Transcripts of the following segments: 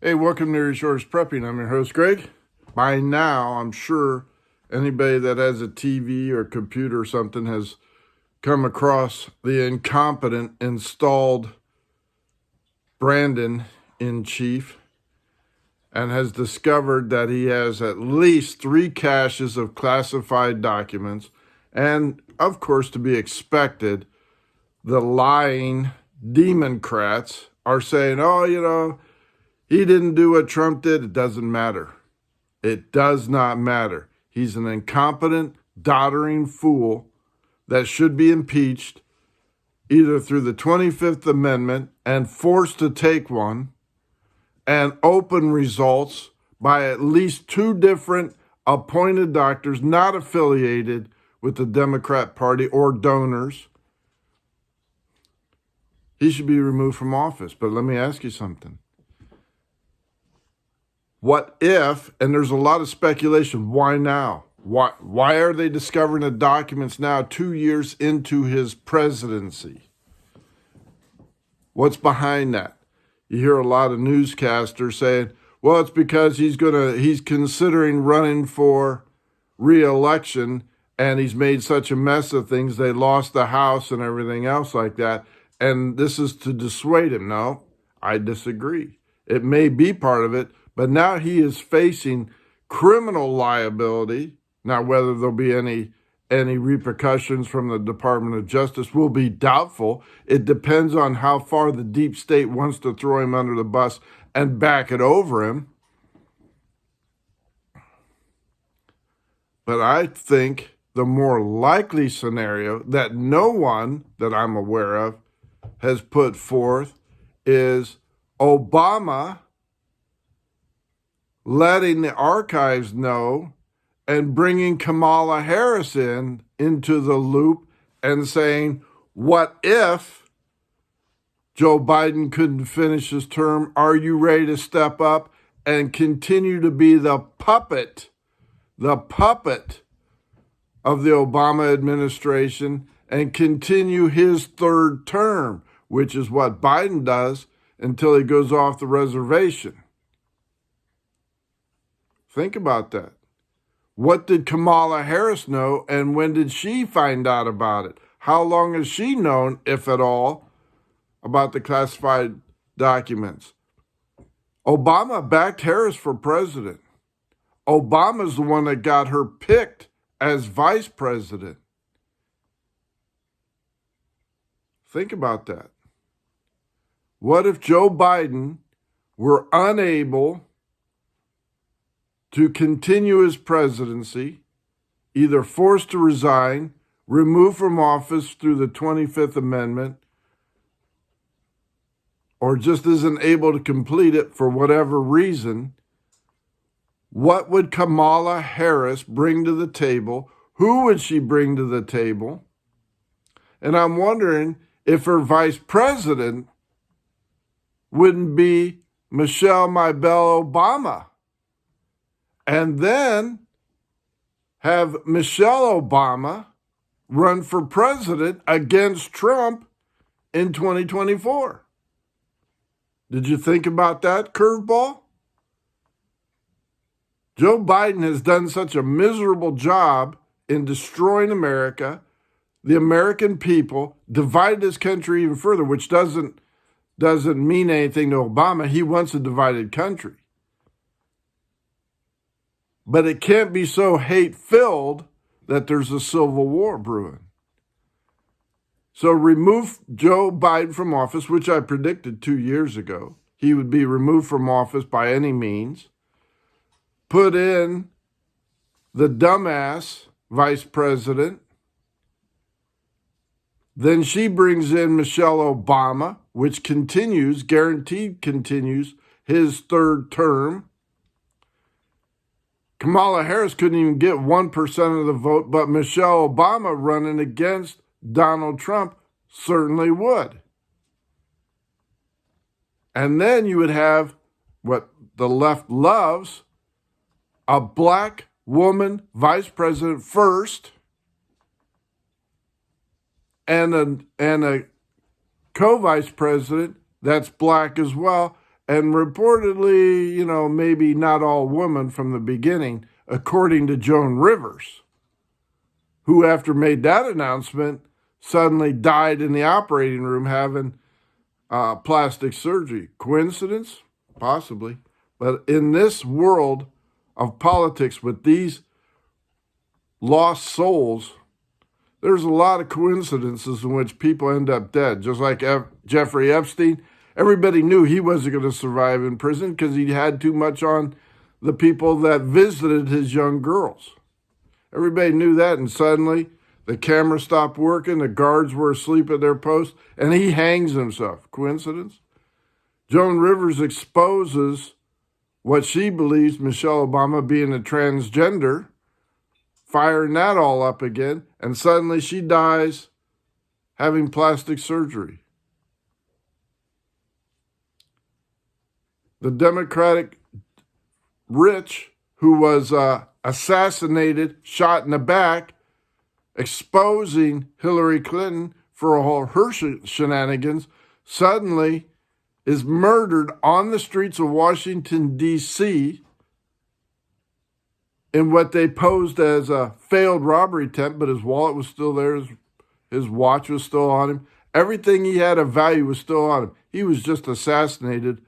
Hey, welcome to Resource Prepping. I'm your host, Greg. By now, I'm sure anybody that has a TV or computer or something has come across the incompetent installed Brandon in chief and has discovered that he has at least 3 caches of classified documents. And, of course, to be expected, the lying Democrats are saying, he didn't do what Trump did. It doesn't matter. It does not matter. He's an incompetent, doddering fool that should be impeached either through the 25th Amendment and forced to take one, and open results by at least 2 different appointed doctors not affiliated with the Democrat Party or donors. He should be removed from office. But let me ask you something. What if, and there's a lot of speculation, why now? Why are they discovering the documents now 2 years into his presidency? What's behind that? You hear a lot of newscasters saying, well, it's because he's considering running for re-election and he's made such a mess of things. They lost the House and everything else like that. And this is to dissuade him. No, I disagree. It may be part of it, but now he is facing criminal liability. Now, whether there'll be any repercussions from the Department of Justice will be doubtful. It depends on how far the deep state wants to throw him under the bus and back it over him. But I think the more likely scenario that no one that I'm aware of has put forth is Obama letting the archives know and bringing Kamala Harris into the loop and saying, what if Joe Biden couldn't finish his term? Are you ready to step up and continue to be the puppet of the Obama administration and continue his 3rd term, which is what Biden does until he goes off the reservation? Think about that. What did Kamala Harris know, and when did she find out about it? How long has she known, if at all, about the classified documents? Obama backed Harris for president. Obama's the one that got her picked as vice president. Think about that. What if Joe Biden were unable to continue his presidency, either forced to resign, removed from office through the 25th Amendment, or just isn't able to complete it for whatever reason? What would Kamala Harris bring to the table? Who would she bring to the table? And I'm wondering if her vice president wouldn't be Michelle Obama. And then have Michelle Obama run for president against Trump in 2024. Did you think about that curveball? Joe Biden has done such a miserable job in destroying America, the American people, divided this country even further, which doesn't mean anything to Obama. He wants a divided country. But it can't be so hate-filled that there's a civil war brewing. So remove Joe Biden from office, which I predicted 2 years ago. He would be removed from office by any means. Put in the dumbass vice president. Then she brings in Michelle Obama, which guaranteed continues his 3rd term. Kamala Harris couldn't even get 1% of the vote, but Michelle Obama running against Donald Trump certainly would. And then you would have what the left loves, a black woman vice president first, and a co-vice president that's black as well, and reportedly, maybe not all women from the beginning, according to Joan Rivers, who, after made that announcement, suddenly died in the operating room having plastic surgery. Coincidence? Possibly. But in this world of politics with these lost souls, there's a lot of coincidences in which people end up dead. Just like Jeffrey Epstein, everybody knew he wasn't going to survive in prison because he had too much on the people that visited his young girls. Everybody knew that, and suddenly the camera stopped working, the guards were asleep at their post, and he hangs himself. Coincidence? Joan Rivers exposes what she believes Michelle Obama being a transgender, firing that all up again, and suddenly she dies having plastic surgery. The Democratic Rich, who was assassinated, shot in the back, exposing Hillary Clinton for all her shenanigans, suddenly is murdered on the streets of Washington, D.C., in what they posed as a failed robbery attempt, but his wallet was still there, his watch was still on him. Everything he had of value was still on him. He was just assassinated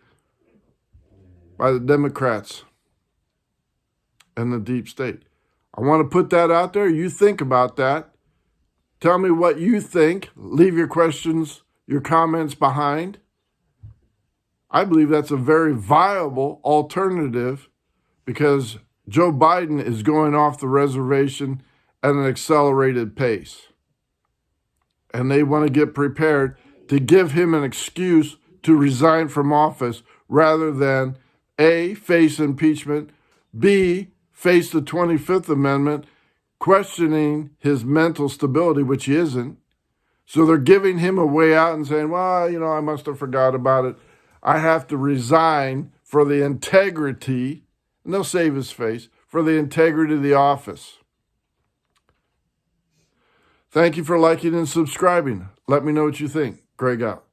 by the Democrats and the deep state. I want to put that out there. You think about that. Tell me what you think. Leave your questions, your comments behind. I believe that's a very viable alternative because Joe Biden is going off the reservation at an accelerated pace. And they want to get prepared to give him an excuse to resign from office rather than A, face impeachment, B, face the 25th Amendment, questioning his mental stability, which he isn't. So they're giving him a way out and saying, well, I must have forgot about it. I have to resign for the integrity, and they'll save his face, for the integrity of the office. Thank you for liking and subscribing. Let me know what you think. Greg out.